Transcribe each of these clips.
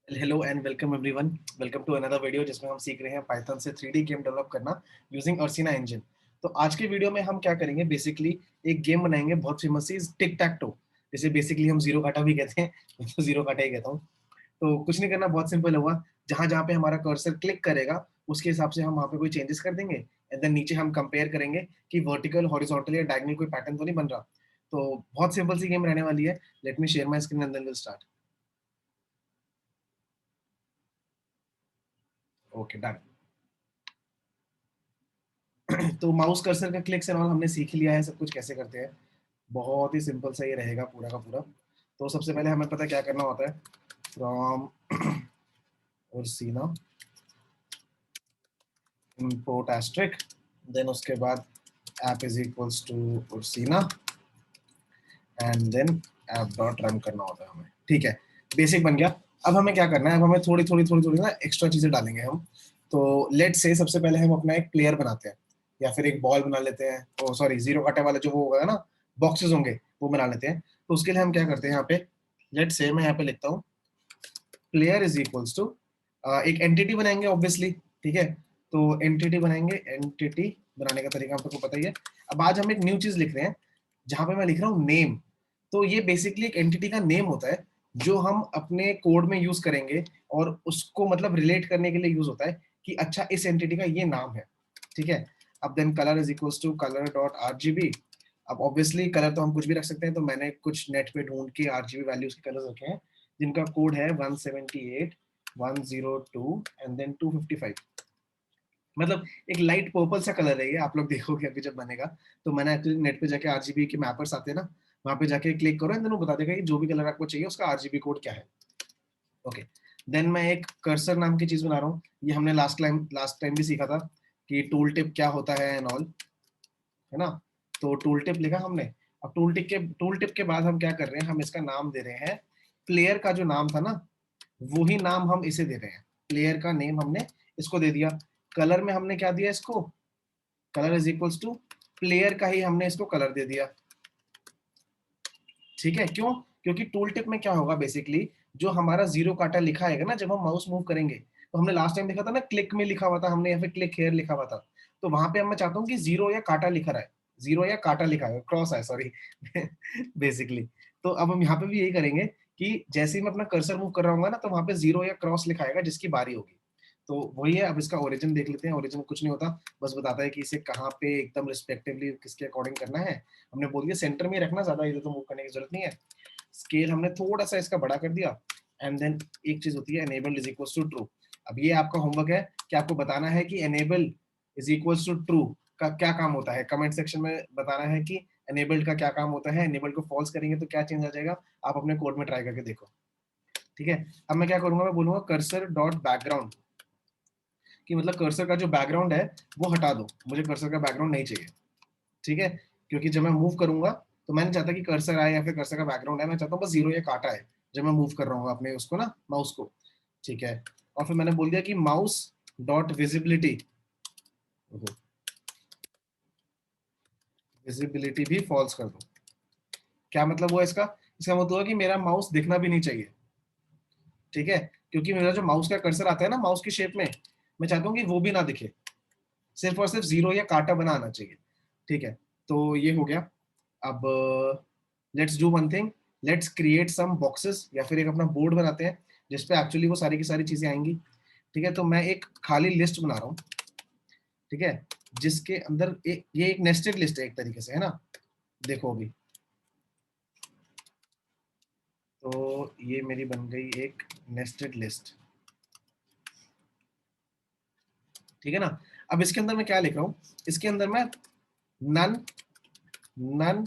Hello and welcome everyone. Welcome to another video जिसमें हम सीख रहे हैं पाइथन से 3D गेम डेवलप करना यूजिंग अर्सिना इंजन। तो आज के वीडियो में हम क्या करेंगे, बेसिकली एक गेम बनाएंगे बहुत फेमस है टिक टैक टो, जिसे बेसिकली हम जीरो काटा भी कहते हैं। मैं तो जीरो काटा ही कहता हूँ। तो कुछ नहीं करना, बहुत सिंपल होगा। जहां जहां पे हमारा कर्सर क्लिक करेगा उसके हिसाब से हम वहां पे कोई चेंजेस कर देंगे एंड देन नीचे हम कंपेयर करेंगे कि वर्टिकल, हॉरिजॉन्टल या डायगोनल कोई पैटर्न तो नहीं बन रहा। तो बहुत सिंपल सी गेम रहने वाली है। Let me share my screen and then will start. Okay, done. तो माउस कर्सर का क्लिक से ऑल हमने सीख लिया है सब कुछ कैसे करते हैं। बहुत ही सिंपल सा ये रहेगा पूरा का पूरा। तो सबसे पहले हमें पता है क्या करना होता है। फ्रॉम और सीना इंपोर्ट एस्ट्रिक, देन उसके बाद app is equals to Ursina and then app dot run करना होता है हमें। ठीक है, बेसिक बन गया। अब हमें क्या करना है, अब हमें थोड़ी थोड़ी थोड़ी थोड़ी ना एक्स्ट्रा चीजें डालेंगे हम। तो लेट से सबसे पहले हम अपना एक प्लेयर बनाते हैं या फिर एक बॉल बना लेते हैं। ओ सॉरी, जीरो काटे वाले जो वो होगा ना, बॉक्सेस होंगे, वो बना लेते हैं। तो उसके लिए हम क्या करते हैं, यहाँ पे लेट से मैं यहाँ पे लिखता हूँ प्लेयर इज इक्वल्स टू एक एंटिटी बनाएंगे ऑब्वियसली। ठीक है, तो एंटिटी बनाएंगे। एंटिटी बनाने का तरीका आपको पता ही है। अब आज हम एक न्यू चीज लिख रहे हैं जहां पे मैं लिख रहा हूँ नेम। तो ये बेसिकली एक एंटिटी का नेम होता है जो हम अपने कोड में यूज करेंगे और उसको मतलब रिलेट करने के लिए यूज होता है कि अच्छा इस एंटिटी का ये नाम है। ठीक है, अब then colour is equals to colour dot RGB. अब ऑब्वियसली कलर तो हम कुछ भी रख सकते हैं, तो मैंने कुछ नेट पे ढूंढ के आरजीबी वैल्यूज के कलर रखे हैं जिनका कोड है 178 102 एंड देन 255। मतलब एक लाइट पर्पल सा कलर है ये, आप लोग देखोगे अभी जब बनेगा। तो मैंने एक्चुअली नेट पे जाके आरजीबी के मैपर्स आते हैं ना, वहां पे जाके क्लिक करो एंड देन वो बता देगा कि जो भी कलर आपको चाहिए उसका आरजीबी कोड क्या है। ओके, देन मैं एक कर्सर नाम की चीज बना रहा हूँ। ये हमने लास्ट टाइम भी सीखा था कि टूल टिप क्या होता है एंड ऑल, है ना। तो टूल टिप लिखा हमने। अब टूल टिप के बाद हम क्या कर रहे हैं, हम इसका नाम दे रहे हैं प्लेयर का जो नाम था ना, वही नाम हम इसे दे रहे हैं। प्लेयर का नेम हमने इसको दे दिया। कलर में हमने क्या दिया इसको, colour is equals to player का ही हमने इसको कलर दे दिया। ठीक है, क्यों? क्योंकि टूल टिप में क्या होगा, बेसिकली जो हमारा जीरो काटा लिखा है ना, जब हम माउस मूव करेंगे, तो हमने लास्ट टाइम देखा था ना, क्लिक में लिखा हुआ था हमने या फिर क्लिक हेयर लिखा हुआ था। तो वहां पे मैं चाहता हूँ कि जीरो या काटा लिखा रहा है, जीरो या काटा लिखा है, क्रॉस है सॉरी बेसिकली। तो अब हम यहाँ पे भी यही करेंगे कि जैसे ही मैं अपना कर्सर मूव कर रहा हूँ ना, तो वहां पे जीरो या क्रॉस लिखा आएगा जिसकी बारी होगी। तो वही है। अब इसका ओरिजिन देख लेते हैं। ओरिजिन कुछ नहीं होता, बस बताता है कि इसे कहाँ पे एकदम रिस्पेक्टिवली किसके अकॉर्डिंग करना है। हमने बोल दिया सेंटर में रखना, ज्यादा इधर तो मूव करने की जरूरत नहीं है। स्केल हमने थोड़ा सा इसका बड़ा कर दिया एंड देन एक चीज होती है enabled is equals to true. अब ये आपका होमवर्क है कि आपको बताना है कि enable is equals to true का क्या काम होता है। कमेंट सेक्शन में बताना है कि एनेबल्ड का क्या काम होता है। एनेबल्ड को फॉल्स करेंगे तो क्या चेंज आ जाएगा, आप अपने कोड में ट्राई करके देखो। ठीक है, अब मैं क्या करूंगा, मैं बोलूंगा कर्सर डॉट बैकग्राउंड, कि मतलब कर्सर का जो बैकग्राउंड है वो हटा दो, मुझे कर्सर का बैकग्राउंड नहीं चाहिए। ठीक है, क्योंकि जब मैं मूव करूंगा तो मैं नहीं चाहता कि कर्सर आए या फिर कर्सर का बैकग्राउंड आए, मैं चाहता हूँ बस जीरो या काटा है जब मैं मूव कर रहा हूँ अपने उसको ना, माउस को। ठीक है, और फिर मैंने बोल दिया कि माउस डॉट विजिबिलिटी, विजिबिलिटी भी फॉल्स कर दो। क्या मतलब हुआ इसका, इसका मतलब हुआ कि मेरा माउस दिखना भी नहीं चाहिए। ठीक है, क्योंकि मेरा जो माउस का कर्सर आता है ना माउस की शेप में, मैं चाहता हूँ कि वो भी ना दिखे, सिर्फ और सिर्फ जीरो या काटा बना आना चाहिए। ठीक है, तो ये हो गया। अब let's do one thing, let's create some boxes या फिर एक अपना बोर्ड बनाते हैं जिसपे एक्चुअली वो सारी की सारी चीजें आएंगी। ठीक है, तो मैं एक खाली लिस्ट बना रहा हूँ। ठीक है, जिसके अंदर ये एक नेस्टेड लिस्ट है एक तरीके से, है ना। देखो अभी, तो ये मेरी बन गई एक नेस्टेड लिस्ट। ठीक है ना। अब इसके अंदर मैं क्या लिख रहा हूँ, इसके अंदर मैं नन नन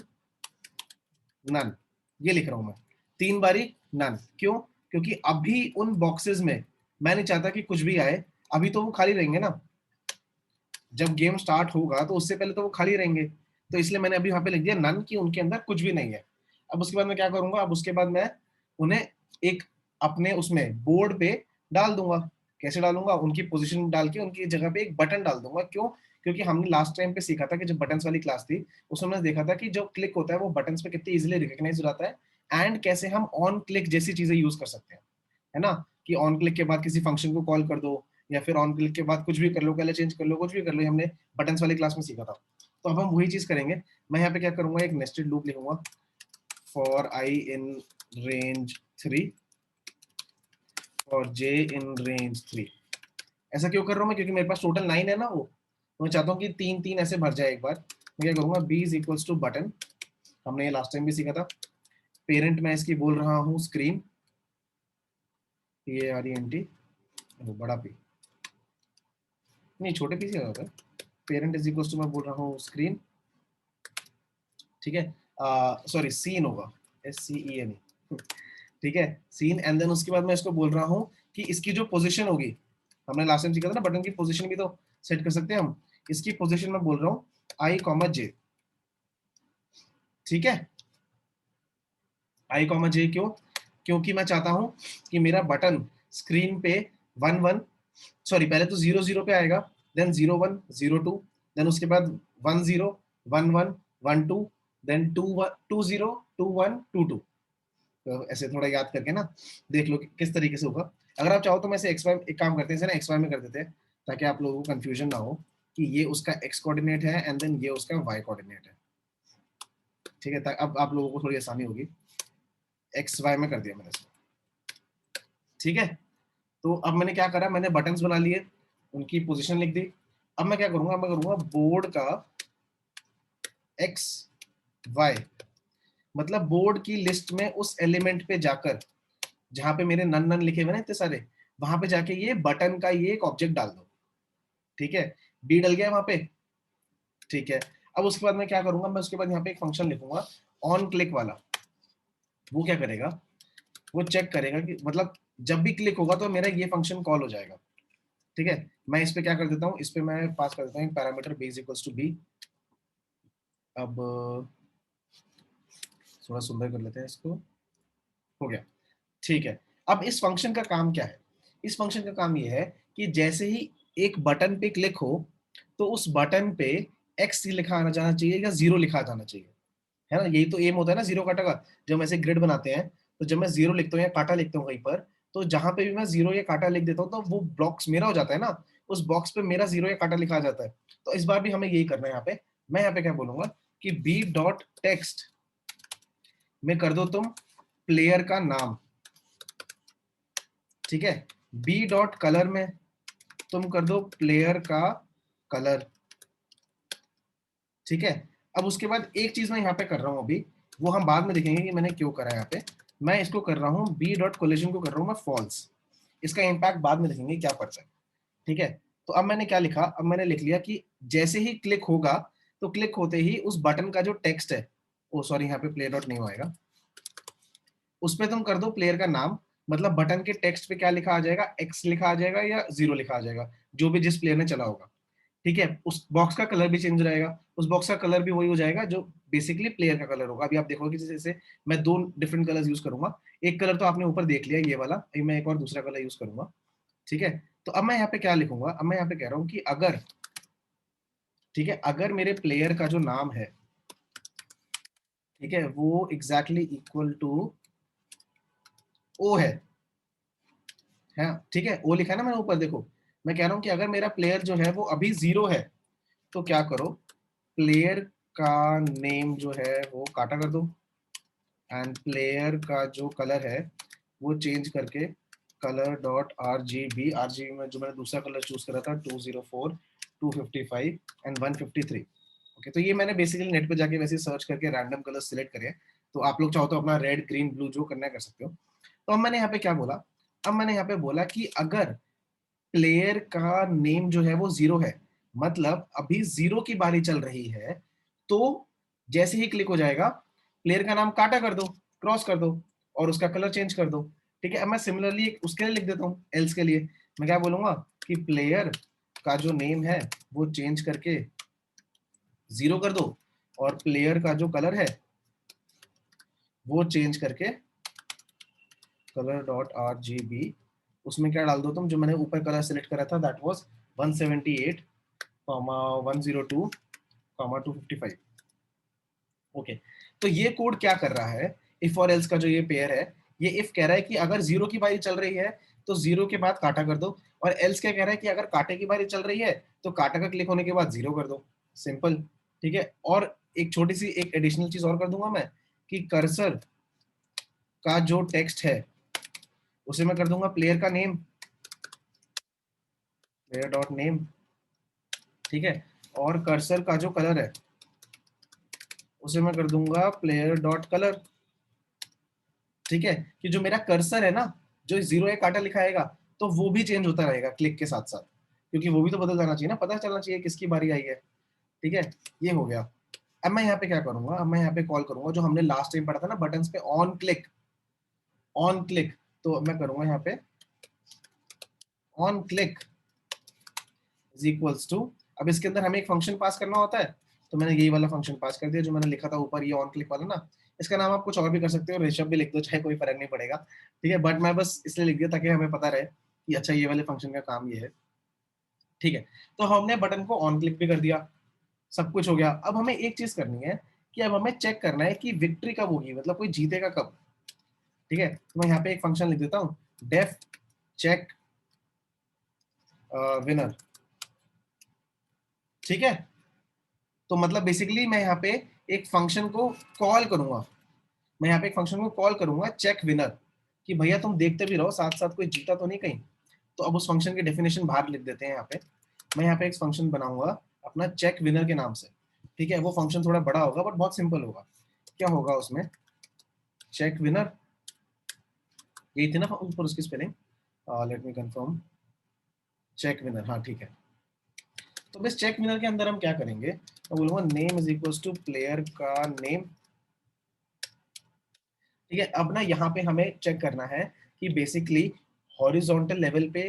नन ये लिख रहा हूं मैं, 3 बारी नन। क्यों? क्योंकि अभी उन बॉक्सेस में मैं नहीं चाहता कि कुछ भी आए, अभी तो वो खाली रहेंगे ना। जब गेम स्टार्ट होगा तो उससे पहले तो वो खाली रहेंगे, तो इसलिए मैंने अभी वहां पे लिख दिया नन की उनके अंदर कुछ भी नहीं है। अब उसके बाद मैं क्या करूंगा, अब उसके बाद मैं उन्हें एक अपने उसमें बोर्ड पे डाल दूंगा। कैसे डालूंगा, उनकी पोजीशन डाल के उनकी जगह पे एक बटन डाल दूंगा। क्यों? क्योंकि हमने लास्ट टाइम पे सीखा था कि जब बटन्स वाली क्लास थी उसमें हमने देखा था कि जो क्लिक होता है वो बटन्स पे कितनी इजीली रिकॉग्नाइज हो जाता है एंड कैसे हम ऑन क्लिक जैसी चीजें यूज कर सकते हैं, है ना। कि ऑन क्लिक के बाद किसी फंक्शन को कॉल कर दो, या फिर ऑन क्लिक के बाद कुछ भी कर लो, कलर चेंज कर लो, कुछ भी कर लो, हमने बटन्स वाली क्लास में सीखा था। तो अब हम वही चीज करेंगे। मैं यहाँ पे क्या करूंगा, एक नेस्टेड लूप लिखूंगा, फॉर आई इन रेंज 3 और j इन रेंज 3। ऐसा क्यों कर रहा हूँ मैं, क्योंकि मेरे पास टोटल 9 है ना, वो मैं चाहता हूँ कि 3 3 ऐसे भर जाए एक बार। मैं क्या करूंगा, b is equals to button, हमने ये लास्ट टाइम भी सीखा था। पेरेंट मैं इसकी बोल रहा हूँ स्क्रीन, PARENT, वो बड़ा पी, नहीं छोटे पी से होता है। पेरेंट इज इक्वल्स टू मैं बोल रहा हूँ स्क्रीन, ठीक है, सॉरी सीन होगा, SCEN, ठीक है, सीन। एंड देन उसके बाद मैं इसको बोल रहा हूँ कि इसकी जो पोजीशन होगी, हमने लास्ट टाइम सीखा था ना, बटन की पोजीशन भी तो सेट कर सकते हैं हम। इसकी पोजीशन में बोल रहा हूँ I, J, ठीक है। I, J क्यों, क्योंकि मैं चाहता हूं कि मेरा बटन स्क्रीन पे 1 1, सॉरी पहले तो 0 0 पे आएगा, देन 0 1 0 2, देन उसके बाद 1 0 1 1 1 2, देन 2 2 0 2 1 2 2। तो ऐसे थोड़ा याद करके ना देख लो कि किस तरीके से होगा। अगर आप चाहो तो मैं इसे एक्स वाई, एक काम करते हैं ना, एक्स वाई में कर देते हैं, ताकि आप लोगों को कंफ्यूजन ना हो कि ये उसका एक्स कोऑर्डिनेट है एंड देन ये उसका वाई कोऑर्डिनेट है, ठीक है। अब आप लोगों को थोड़ी आसानी होगी। एक्स वाई में कर दिया मैंने इसको, ठीक है। तो अब मैंने क्या करा, मैंने बटन्स बना लिए, उनकी पोजीशन लिख दी। अब मैं क्या करूंगा, मैं करूंगा बोर्ड का एक्स वाई, मतलब बोर्ड की लिस्ट में उस एलिमेंट पे जाकर जहां पे मेरे नन नन लिखे हुए ना इतने सारे, वहां पे जाके ये बटन का ये एक ऑब्जेक्ट डाल दो, ठीक है। बी डल गया वहां पे, ठीक है। अब उसके बाद मैं क्या करूंगा, मैं उसके बाद यहाँ पे एक फंक्शन लिखूंगा ऑन क्लिक वाला। वो क्या करेगा, वो चेक करेगा कि मतलब जब भी क्लिक होगा तो मेरा ये फंक्शन कॉल हो जाएगा, ठीक है। मैं इस पे क्या कर देता हूँ, इस पे मैं पास कर देता हूँ parameter b equals to b। अब थोड़ा सुंदर कर लेते हैं इसको, हो गया, ठीक है। अब इस फंक्शन का काम क्या है, इस फंक्शन का काम ये है कि जैसे ही एक बटन पे क्लिक हो तो उस बटन पे x लिखा आना जाना चाहिए या 0 लिखा जाना चाहिए, है ना। यही तो एम होता है ना जीरो काटा का। जब हम ऐसे ग्रिड बनाते हैं तो जब मैं 0 लिखता हूँ या काटा लिखता हूँ कहीं पर, तो जहां पे भी मैं 0 या काटा लिख देता हूँ तो वो बॉक्स मेरा हो जाता है ना, उस बॉक्स पे मेरा 0 या काटा लिखा आ जाता है। तो इस बार भी हमें यही करना है। यहाँ पे मैं यहाँ पे क्या बोलूंगा कि b डॉट टेक्स्ट में कर दो तुम प्लेयर का नाम, ठीक है। b डॉट कलर में तुम कर दो प्लेयर का कलर, ठीक है। अब उसके बाद एक चीज मैं यहाँ पे कर रहा हूँ अभी, वो हम बाद में देखेंगे कि मैंने क्यों करा है। यहाँ पे मैं इसको कर रहा हूँ b डॉट कोलिजन को कर रहा हूँ मैं फॉल्स, इसका इम्पैक्ट बाद में देखेंगे क्या पड़ता है, ठीक है। तो अब मैंने क्या लिखा, अब मैंने लिख लिया कि जैसे ही क्लिक होगा तो क्लिक होते ही उस बटन का जो टेक्स्ट है, ओ सॉरी यहाँ पे प्ले डॉट नहीं आएगा, उस पर तुम कर दो प्लेयर का नाम, मतलब बटन के टेक्स्ट पे क्या लिखा आ जाएगा, एक्स लिखा आ जाएगा या 0 लिखा आ जाएगा, जो भी जिस प्लेयर ने चला होगा, ठीक है। उस बॉक्स का कलर भी चेंज हो जाएगा, उस बॉक्स का कलर भी वही हो जाएगा जो बेसिकली प्लेयर का कलर होगा। अभी आप देखोगे कि जैसे मैं 2 डिफरेंट कलर्स यूज करूंगा, एक कलर तो आपने ऊपर देख लिया ये वाला, अभी मैं एक और दूसरा कलर यूज करूंगा, ठीक है। तो अब मैं यहाँ पे क्या लिखूंगा, अब मैं यहाँ पे कह रहा हूँ कि अगर, ठीक है, अगर मेरे प्लेयर का जो नाम है, ठीक है, वो एग्जैक्टली इक्वल टू ओ है, ठीक है। ओ लिखा है ना मैंने ऊपर, देखो मैं कह रहा हूँ कि अगर मेरा प्लेयर जो है वो अभी 0 है तो क्या करो, प्लेयर का नेम जो है वो काटा कर दो, एंड प्लेयर का जो कलर है वो चेंज करके कलर डॉट RGB में जो मैंने दूसरा कलर चूज करा था 204 255 एंड 153। ओके, तो ये मैंने बेसिकली नेट पे जाके वैसे सर्च करके रैंडम कलर सिलेक्ट करे, तो आप लोग चाहो तो अपना रेड ग्रीन ब्लू जो करना है कर सकते हो। तो अब मैंने यहाँ पे क्या बोला, अब मैंने यहाँ पे बोला कि अगर प्लेयर का नेम जो है वो 0 है, मतलब अभी 0 की बारी चल रही है, तो जैसे ही क्लिक हो जाएगा प्लेयर का नाम काटा कर दो, क्रॉस कर दो और उसका कलर चेंज कर दो, ठीक है। अब मैं सिमिलरली उसके लिए लिख देता हूँ, एल्स के लिए मैं क्या बोलूंगा कि प्लेयर का जो नेम है वो चेंज करके 0 कर दो और प्लेयर का जो कलर है वो चेंज करके कलर डॉट RGB, उसमें क्या डाल दो तुम, जो मैंने ऊपर कलर सेलेक्ट करा था दैट वाज 178 102 255। ओके, तो ये कोड क्या कर रहा है, इफ और एल्स का जो ये पेयर है, ये इफ कह रहा है कि अगर 0 की बारी चल रही है तो 0 के बाद काटा कर दो, और एल्स क्या कह रहा है कि अगर कांटे की बारी चल रही है तो कांटा का क्लिक होने के बाद 0 कर दो, सिंपल। ठीक है, और एक छोटी सी एक एडिशनल चीज और कर दूंगा मैं कि कर्सर का जो टेक्स्ट है उसे मैं कर दूंगा प्लेयर का नेम, प्लेयर डॉट नेम। ठीक है, और कर्सर का जो कलर है उसे मैं कर दूंगा प्लेयर डॉट कलर। ठीक है, कि जो मेरा कर्सर है ना, जो 0 या कांटा लिखाएगा तो वो भी चेंज होता रहेगा क्लिक के साथ साथ, क्योंकि वो भी तो बदल जाना चाहिए ना, पता चलना चाहिए किसकी बारी आई है। ठीक है, ये हो गया। अब मैं यहाँ पे क्या करूंगा, अब मैं यहाँ पे कॉल करूंगा जो हमने लास्ट टाइम पढ़ा था ना बटन्स पे, ऑन क्लिक, ऑन क्लिक। तो मैं करूंगा यहाँ पे on click is equals to, अब इसके अंदर हमें एक फंक्शन पास करना होता है, तो मैंने यही वाला फंक्शन पास कर दिया जो मैंने लिखा था ऊपर, ये ऑन क्लिक वाला ना। इसका नाम आप कुछ और भी कर सकते हो, ऋषभ भी लिख दो, चाहे कोई फर्क नहीं पड़ेगा। ठीक है, बट मैं बस इसलिए लिख दिया ताकि हमें पता रहे कि अच्छा ये वाले फंक्शन का काम ये है। ठीक है, तो हमने बटन को ऑन क्लिक भी कर दिया, सब कुछ हो गया। अब हमें एक चीज करनी है कि अब हमें चेक करना है कि विक्ट्री कब होगी, मतलब कोई जीतेगा कब। ठीक है, तो मैं यहाँ पे एक फंक्शन लिख देता हूँ, डेफ चेक विनर। ठीक है, तो मतलब बेसिकली मैं यहाँ पे एक फंक्शन को कॉल करूंगा, मैं यहाँ पे एक फंक्शन को कॉल करूंगा चेक विनर, कि भैया तुम देखते भी रहो साथ साथ कोई जीता तो नहीं कहीं। तो अब उस फंक्शन की डेफिनेशन बाहर लिख देते हैं यहाँ पे। मैं यहाँ पे एक फंक्शन बनाऊंगा अपना चेक विनर के नाम से। ठीक है, वो फंक्शन थोड़ा बड़ा होगा बट बहुत सिंपल होगा। क्या होगा उसमें, चेक विनर, यही थी ना ऊपर उसकी spelling, let me confirm, check winner, हाँ ठीक है। तो बस चेक विनर के अंदर हम क्या करेंगे, मैं बोलूंगा name is equals to player का नेम। ठीक है, अब ना यहाँ पे हमें चेक करना है कि बेसिकली हॉरिजॉन्टल लेवल पे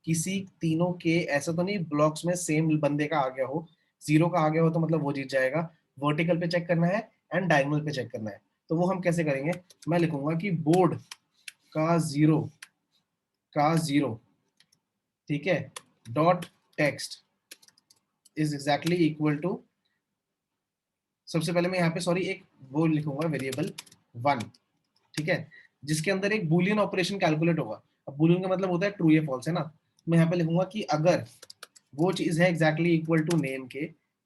किसी तीनों के ऐसा तो नहीं ब्लॉक्स में सेम बंदे का आ गया हो, 0 का आ गया हो तो मतलब वो जीत जाएगा। वर्टिकल पे चेक करना है एंड डायगोनल पे चेक करना है। तो वो हम कैसे करेंगे, मैं लिखूंगा कि बोर्ड का 0 का 0, ठीक है, dot text is exactly equal to, सबसे पहले मैं यहाँ पे सॉरी एक वो लिखूंगा वेरिएबल 1, ठीक है, जिसके अंदर एक बूलियन ऑपरेशन कैलकुलेट होगा। अब बूलियन का मतलब होता है ट्रू या फॉल्स, है ना। मैं यहाँ पे लिखूंगा कि अगर वो चीज है एग्जैक्टली इक्वल टू नेम के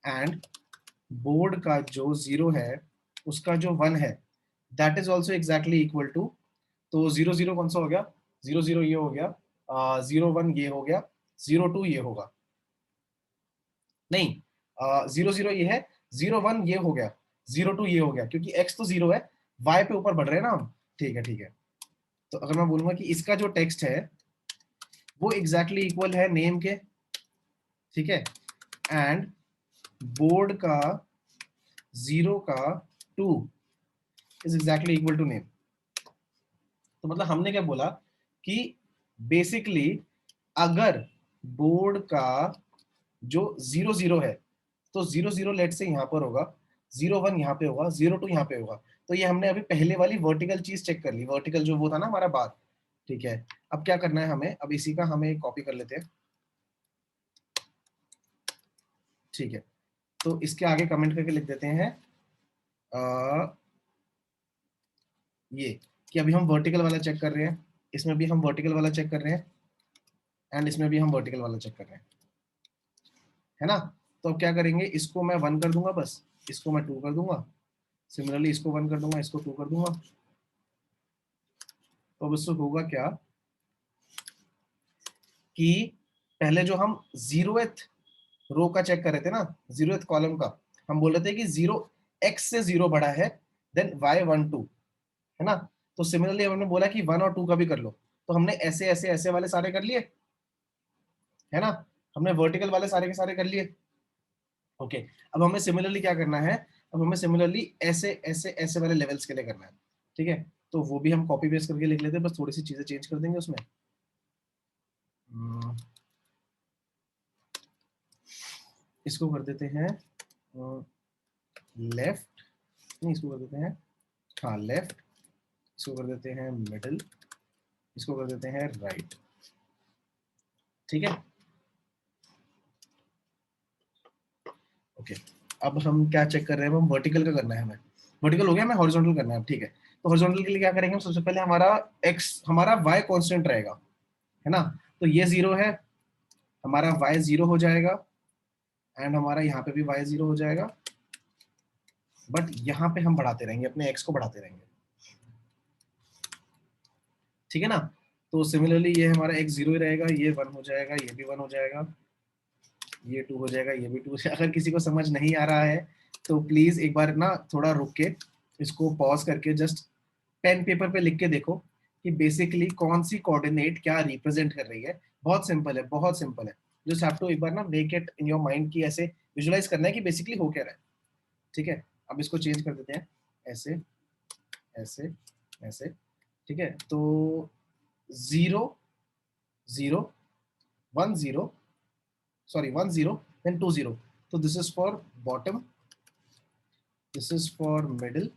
एंड बोर्ड का जो 0 है उसका जो 1 है that is also exactly equal to, तो 0 0 कौन सा हो गया, 0 0 ये हो गया, 0 1 ये हो गया, 0 2 ये होगा, नहीं 0 0 ये है, 0 1 ये हो गया, 0 2 ये हो गया, क्योंकि x तो 0 है, y पे ऊपर बढ़ रहे हैं ना हम। ठीक है ठीक है, तो अगर मैं बोलूंगा कि इसका जो टेक्स्ट है वो एग्जैक्टली इक्वल है नेम के, ठीक है, एंड बोर्ड का 0 का 2 is exactly equal to name. तो मतलब हमने क्या बोला कि बेसिकली अगर बोर्ड का जो 0 0 है तो 0 0 लेट से यहाँ पर होगा, 0 1 यहाँ पे होगा, 0 2 यहाँ पे होगा। तो ये हमने अभी पहले वाली वर्टिकल चीज चेक कर ली, वर्टिकल जो वो था ना हमारा बार। ठीक है, अब क्या करना है हमें, अब इसी का हमें कॉपी कर लेते हैं। ठीक है, तो इसके आगे कमेंट करके लिख देते हैं ये कि अभी हम वर्टिकल वाला चेक कर रहे हैं, इसमें भी हम वर्टिकल वाला चेक कर रहे हैं एंड इसमें भी हम वर्टिकल वाला चेक कर रहे हैं, है ना। तो अब क्या करेंगे, इसको मैं 1 कर दूंगा, बस इसको मैं 2 कर दूंगा, सिमिलरली इसको 1 कर दूंगा, इसको 2 कर दूंगा। तो अब इससे होगा क्या कि पहले जो हम 0th रो का चेक कर रहे थे ना, 0th कॉलम का, हम बोल रहे थे कि 0 x से 0 बड़ा है देन y 1 2, है ना। तो सिमिलरली हमने बोला कि 1 और 2 का भी कर लो, तो हमने ऐसे ऐसे ऐसे वाले सारे कर लिए, है ना, हमने वर्टिकल वाले सारे के सारे कर लिए। ओके, अब हमें सिमिलरली क्या करना है, अब हमें सिमिलरली ऐसे ऐसे ऐसे वाले लेवल्स के लिए करना है। ठीक है, तो वो भी हम कॉपी पेस्ट करके लिख लेते हैं, बस थोड़ी सी चीजें चेंज कर देंगे उसमें। इसको कर देते हैं लेफ्ट, नहीं इसको कर देते हैं, हाँ लेफ्ट, इसको कर देते हैं मिडिल, इसको कर देते हैं राइट। ठीक है, ओके, अब हम क्या चेक कर रहे हैं, हम वर्टिकल का करना है हमें, वर्टिकल हो गया, हमें हॉरिजॉन्टल करना है। ठीक है, तो हॉरिजॉन्टल के लिए क्या करेंगे, सबसे पहले हमारा x हमारा y कांस्टेंट रहेगा, है ना। तो ये 0 है, हमारा y 0 हो जाएगा, एंड हमारा यहाँ पे भी y 0 हो जाएगा, बट यहाँ पे हम बढ़ाते रहेंगे, अपने x को बढ़ाते रहेंगे, ठीक है ना। तो सिमिलरली ये हमारा x 0 ही रहेगा, ये 1 हो जाएगा, ये भी 1 हो जाएगा, ये 2 हो जाएगा, ये भी 2 हो जाएगा। अगर किसी को समझ नहीं आ रहा है तो प्लीज एक बार ना थोड़ा रुक के इसको पॉज करके जस्ट पेन पेपर पे लिख के देखो कि बेसिकली कौन सी कोऑर्डिनेट क्या रिप्रेजेंट कर रही है। बहुत सिंपल है, बहुत सिंपल है। जस्ट हैव टू एक बार ना make it in your mind की ऐसे विजुलाइज करना है कि बेसिकली हो क्या रहा है, ठीक है। अब इसको चेंज कर देते हैं, ऐसे ऐसे ऐसे, ठीक है। तो 0 0 1 0, sorry 1 0 then 2 0, so this is for bottom, this is for middle,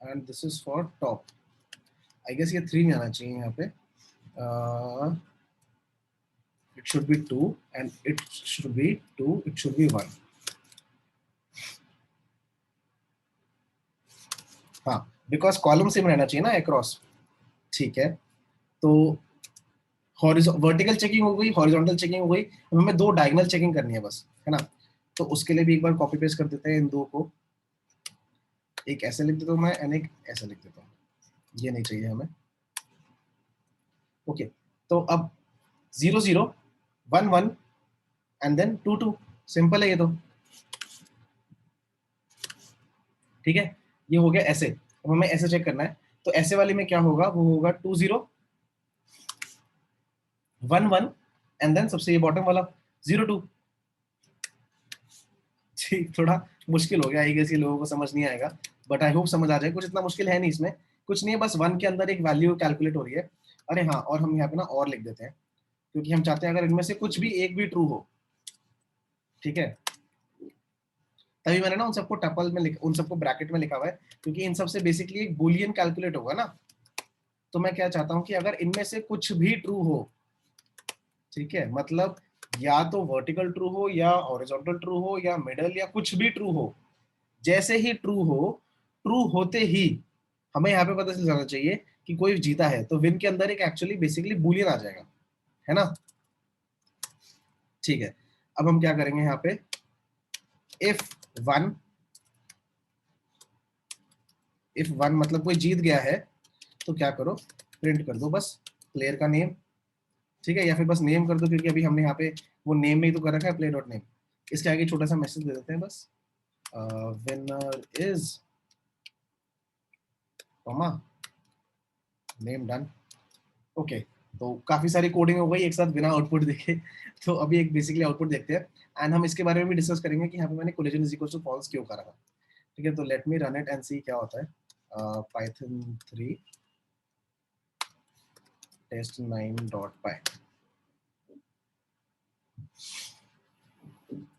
and this is for top. I guess ये 3 नहीं आना चाहिए यहाँ पे, it should be 2 and it should be 2, it should be 1. हाँ, बिकॉज कॉलम सेम रहना चाहिए ना अक्रॉस, ठीक है। तो वर्टिकल चेकिंग हो गई, हॉरिजॉन्टल चेकिंग हो गई, अब हमें 2 डायगोनल चेकिंग करनी है बस, है ना। तो उसके लिए भी एक बार कॉपी पेस्ट कर देते हैं इन 2 को, एक ऐसे लिख देता हूँ मैं एंड एक ऐसे लिख देता हूँ, ये नहीं चाहिए हमें। ओके, तो अब 0 0 1 1 एंड देन 2 2, सिंपल है ये तो, ठीक है। ये हो गया ऐसे। अब हमें ऐसे चेक करना है, तो ऐसे वाले में क्या होगा, वो होगा 2 0 1 1 एंड देन सबसे ये बॉटम वाला 0 2। ठीक, थोड़ा मुश्किल हो गया, आई गेस ये लोगों को समझ नहीं आएगा, बट आई होप समझ आ जाए। कुछ इतना मुश्किल है नहीं इसमें, कुछ नहीं है, बस 1 के अंदर एक वैल्यू कैलकुलेट हो रही है। अरे हाँ, और हम यहाँ पे ना और लिख देते हैं, क्योंकि हम चाहते हैं अगर इनमें से कुछ भी एक भी ट्रू हो, ठीक है। तभी मैंने ना उन सबको टपल में उन सबको ब्रैकेट में लिखा हुआ है, क्योंकि इन सबसे बेसिकली एक बुलियन कैलकुलेट होगा ना। तो मैं क्या चाहता हूं कि अगर इनमें से कुछ भी ट्रू हो, ठीक है, मतलब या तो वर्टिकल ट्रू हो या हॉरिजॉन्टल ट्रू हो या मिडल या कुछ भी ट्रू हो, जैसे ही ट्रू हो, ट्रू होते ही हमें यहाँ पे पता चल जाना चाहिए कि कोई जीता है। तो विन के अंदर एक एक्चुअली बेसिकली बुलियन आ जाएगा, है ना, ठीक है। अब हम क्या करेंगे यहाँ पे, इफ वन, इफ वन मतलब कोई जीत गया है, तो क्या करो, प्रिंट कर दो बस प्लेयर का नेम, ठीक है, या फिर बस नेम कर दो, क्योंकि अभी हमने यहाँ पे वो नेम में ही तो कर रखा है, प्ले डॉट नेम। इसके आगे छोटा सा मैसेज दे देते हैं बस, winner is comma name done. Okay, तो काफी सारी कोडिंग हो गई एक साथ बिना आउटपुट देखे। तो अभी एक बेसिकली आउटपुट देखते हैं, एंड हम इसके बारे में भी डिस्कस करेंगे कि यहाँ पे मैंने collision is equal to false क्यों करा था, ठीक है। तो let me run it and see क्या होता है। Python 3 test9.py।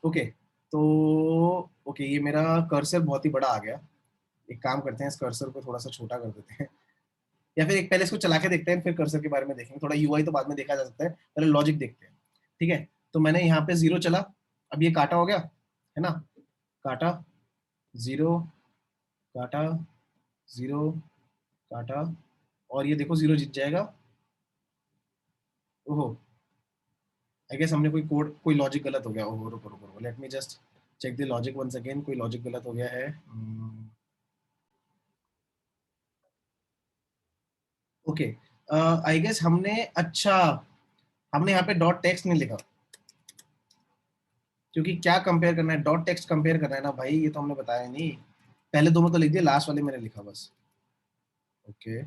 ओके, तो ओके, ये मेरा कर्सर बहुत ही बड़ा आ गया। एक काम करते हैं, इस कर्सर को थोड़ा सा छोटा कर देते हैं, या फिर एक पहले इसको चला के देखते हैं, फिर कर्सर के बारे में देखेंगे। थोड़ा यूआई तो बाद में देखा जा सकता है, पहले लॉजिक देखते हैं, ठीक है। तो मैंने यहाँ पे 0 चला, अब ये काटा हो गया, है ना, काटा 0, काटा 0, काटा, और ये देखो 0 जीत जाएगा। ओहो, आई गेस हमने कोई कोड, कोई लॉजिक गलत हो गया। ओहो, रुको रुको रुको, let me just check the logic once again, कोई लॉजिक गलत हो गया है। ओके, आई गेस हमने, अच्छा, हमने यहाँ पे डॉट टेक्स्ट नहीं लिखा, क्योंकि क्या कंपेयर करना है, डॉट टेक्स्ट कंपेयर करना है ना भाई, ये तो हमने बताया नहीं। पहले दो में तो लिख दिया, लास्ट वाले मैंने लिखा बस। ओके,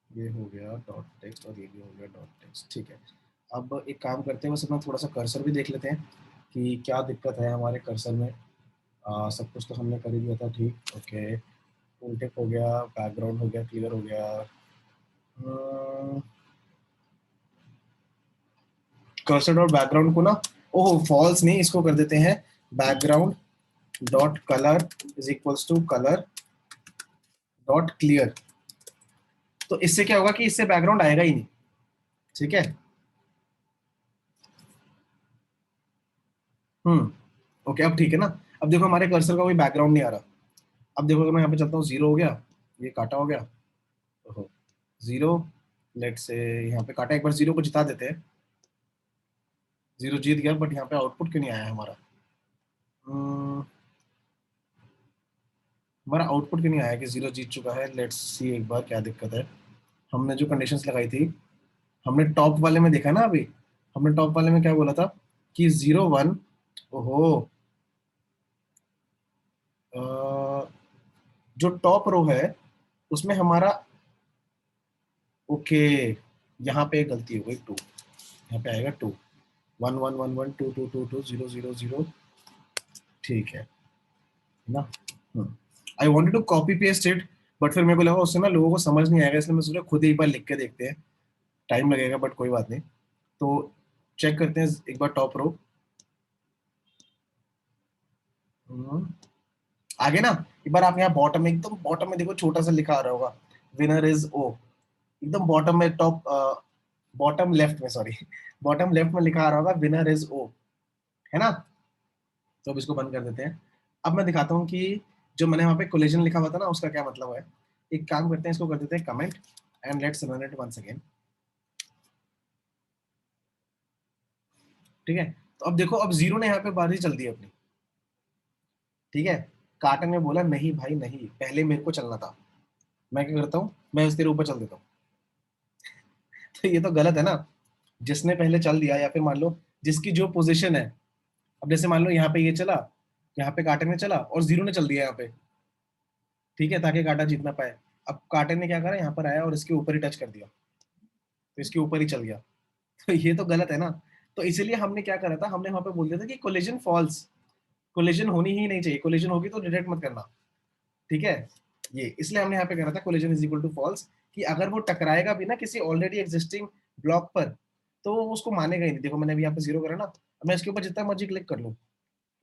ये हो गया डॉट टेक्स्ट और ये भी हो गया डॉट टेक्स्ट, ठीक है। अब एक काम करते हैं, बस अपना थोड़ा सा कर्सर भी देख लेते हैं कि क्या दिक्कत है हमारे कर्सर में। सब कुछ तो हमने कर ही दिया था, ठीक। ओके, फुल टिक हो गया, बैकग्राउंड हो गया, क्लियर हो गया। कर्सर और बैकग्राउंड को ना, ओह फॉल्स नहीं, इसको कर देते हैं background dot colour is equals to colour dot clear. तो इससे क्या होगा कि इससे बैकग्राउंड आएगा ही नहीं, ठीक है। ओके, अब ठीक है ना। अब देखो हमारे कर्सर का कोई बैकग्राउंड नहीं आ रहा। अब देखो अगर मैं यहाँ पे चलता हूँ 0 हो गया, ये काटा हो गया, ओहो 0, लेट से यहाँ पे काटा, एक बार 0 को जिता देते हैं, 0 जीत गया, बट यहाँ पे आउटपुट क्यों नहीं आया हमारा? हम्म, हमारा आउटपुट क्यों नहीं आया कि 0 जीत चुका है? लेट्स सी एक बार क्या दिक्कत है। हमने जो कंडीशंस लगाई थी, हमने टॉप वाले में देखा ना अभी, हमने टॉप वाले में क्या बोला था कि 0 1, ओहो अ, जो टॉप रो है उसमें हमारा, ओके यहाँ पे एक गलती हो गई, 2, यहाँ पे आएगा 2, 1 1 1 1 2 2 2 2 0 0 0, ठीक है ना। I wanted to copy paste it, but फिर मेरे को लगा उससे ना लोगों को समझ नहीं आएगा, इसलिए मैं सोचा खुद ही एक बार लिख के देखते हैं, टाइम लगेगा बट कोई बात नहीं। तो चेक करते हैं एक बार टॉप रो, आगे ना, एक बार आप यहाँ बॉटम में, एकदम बॉटम में देखो छोटा सा लिखा आ रहा होगा, विनर इज ओ, एकदम बॉटम में, टॉप बॉटम लेफ्ट में, सॉरी बॉटम लेफ्ट में लिखा आ रहा होगा विनर इज ओ, है ना। तो अब इसको बंद कर देते हैं। अब मैं दिखाता हूँ कि जो मैंने वहाँ पे कोलिजन लिखा हुआ था ना उसका क्या मतलब है। एक काम करते हैं, इसको कर देते हैं comment and let's run it once again, ठीक है। तो अब देखो, अब 0 ने यहाँ पे बारी चल दी अपनी, ठीक है। कार्टन ने बोला नहीं भाई नहीं, पहले मेरे को चलना था, मैं क्या करता हूँ, मैं उस तेरे ऊपर चल देता हूँ। तो ये तो गलत है ना, जिसने पहले चल दिया, या फिर मान लो जिसकी जो पोजीशन है, अब जैसे मान लो यहाँ पे ये चला, यहाँ पे कांटे ने चला और 0 ने चल दिया यहाँ पे, ठीक है, ताकि कांटा जीतना पाए। अब कांटे ने क्या करा, यहाँ पर आया और इसके ऊपर ही टच कर दिया, तो इसके ऊपर ही चल गया। तो ये तो गलत है ना। तो इसीलिए हमने क्या करा था, हमने वहां पे बोल दिया था कि कोलिजन फॉल्स, कोलिजन होनी ही नहीं चाहिए, कोलिजन होगी तो डिटेक्ट मत करना, ठीक है। ये इसलिए हमने यहाँ पे करा था collision is equal to false, कि अगर वो टकराएगा भी ना किसी ऑलरेडी एग्जिस्टिंग ब्लॉक पर, तो वो उसको मानेगा ही नहीं। देखो मैंने अभी यहाँ पे 0 करा ना, अब मैं इसके ऊपर जितना मर्जी क्लिक कर लूँ,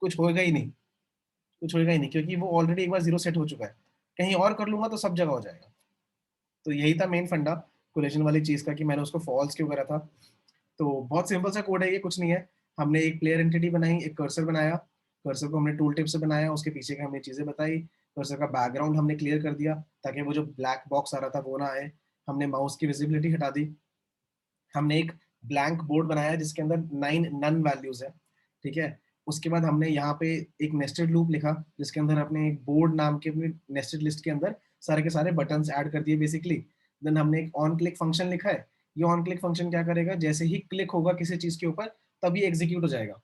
कुछ होएगा ही नहीं, कुछ होएगा ही नहीं, क्योंकि वो ऑलरेडी एक बार 0 सेट हो चुका है। कहीं और कर लूंगा तो सब जगह हो जाएगा। तो यही था मेन फंडा कोलेजन वाली चीज का, कि मैंने उसको फॉल्स क्यों करा था। तो बहुत सिंपल सा कोड है ये, कुछ नहीं है। हमने एक प्लेयर एंटिटी बनाई, एक कर्सर बनाया, कर्सर को हमने टूल टिप से बनाया, उसके पीछे की हमने चीजें बताई, कर्सर का बैकग्राउंड हमने क्लियर कर दिया ताकि वो जो ब्लैक बॉक्स आ रहा था वो ना आए, हमने माउस की विजिबिलिटी हटा दी, हमने एक ब्लैंक बोर्ड बनाया जिसके अंदर 9 नन वैल्यूज है, ठीक है। उसके बाद हमने यहाँ पे एक नेस्टेड लूप लिखा जिसके अंदर अपने एक बोर्ड नाम के अपने नेस्टेड लिस्ट के अंदर सारे के सारे बटन्स ऐड कर दिए बेसिकली। देन हमने एक ऑन क्लिक फंक्शन लिखा है। ये ऑन क्लिक फंक्शन क्या करेगा, जैसे ही क्लिक होगा किसी चीज के ऊपर तभी एग्जीक्यूट हो जाएगा,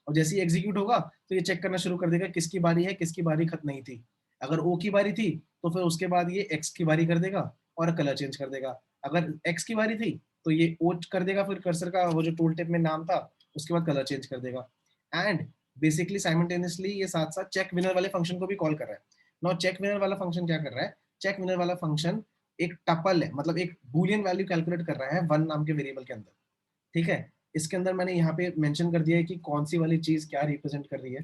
और जैसे ही एग्जीक्यूट होगा तो ये चेक करना शुरू कर देगा किसकी बारी है, किसकी बारी खत्म नहीं थी। अगर ओ की बारी थी तो फिर उसके बाद ये एक्स की बारी कर देगा और कलर चेंज कर देगा। अगर एक्स की बारी थी तो ये ओ कर देगा, फिर कर्सर का वो जो टूल टिप में नाम था उसके बाद कलर चेंज कर देगा। एंड बेसिकली साइमल्टेनियसली ये साथ साथ चेक विनर वाले फंक्शन को भी कॉल कर रहा है। नाउ चेक विनर वाला फंक्शन क्या कर रहा है, चेक विनर वाला फंक्शन एक टपल है, मतलब एक बूलियन वैल्यू कैलकुलेट कर रहा है वन नाम के वेरिएबल के अंदर, ठीक है। इसके अंदर मैंने यहाँ पे मेंशन कर दिया है कि कौन सी वाली चीज क्या रिप्रेजेंट कर रही है।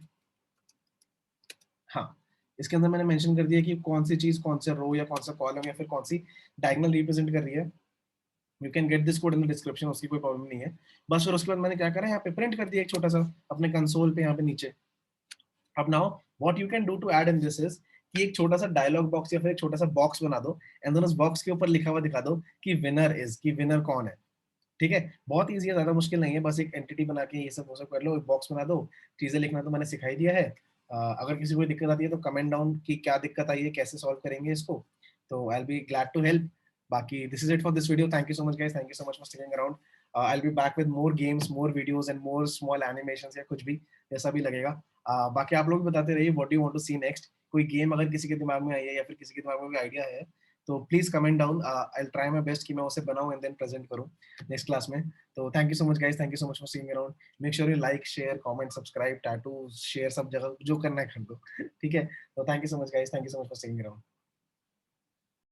हाँ, इसके अंदर मैंने मेंशन कर दिया कि कौन सी चीज कौन सा रो या कौन सा कॉलम या फिर कौन सी डायगोनल रिप्रेजेंट कर रही है। You can get this code in the description, उसकी कोई प्रॉब्लम नहीं है। बस फिर उसके बाद मैंने क्या करा, यहाँ पे प्रिंट कर दिया एक छोटा सा अपने कंसोल पे यहाँ पे नीचे। अब now what you can do to add in this is कि एक छोटा सा डायलॉग बॉक्स या फिर एक छोटा सा बॉक्स बना दो, एंड देन उस बॉक्स के ऊपर लिखा हुआ दिखा दो कि विनर इज, कि विनर कौन है, ठीक है। बहुत ईजी है, ज्यादा मुश्किल नहीं है, बस एक एंटिटी बना के ये सब वो सब कर लो, एक बॉक्स बना दो। चीजें लिखना तो मैंने सिखाई दिया है। अगर किसी को कोई दिक्कत आती है तो कमेंट डाउन कि क्या दिक्कत आई है, कैसे सॉल्व करेंगे इसको, तो I will be glad to help. बाकी this is it for this video, thank you so much guys, thank you so much for sticking around. I will be back with more games, more videos and more small animations या कुछ भी जैसा भी लगेगा। बाकी आप लोग भी बताते रहिए what you want to see next. कोई गेम अगर किसी के दिमाग में आई है या फिर किसी के दिमाग में कोई आइडिया है तो please comment down, I will try my best कि मैं उसे बनाऊं एंड देन प्रेजेंट करूं नेक्स्ट क्लास में। तो thank you so much guys, thank you so much for seeing around. Make sure you like share comment subscribe tattoo share सब जगह जो करना है कर दो ठीक है। तो thank you so much guys, thank you so much for seeing around.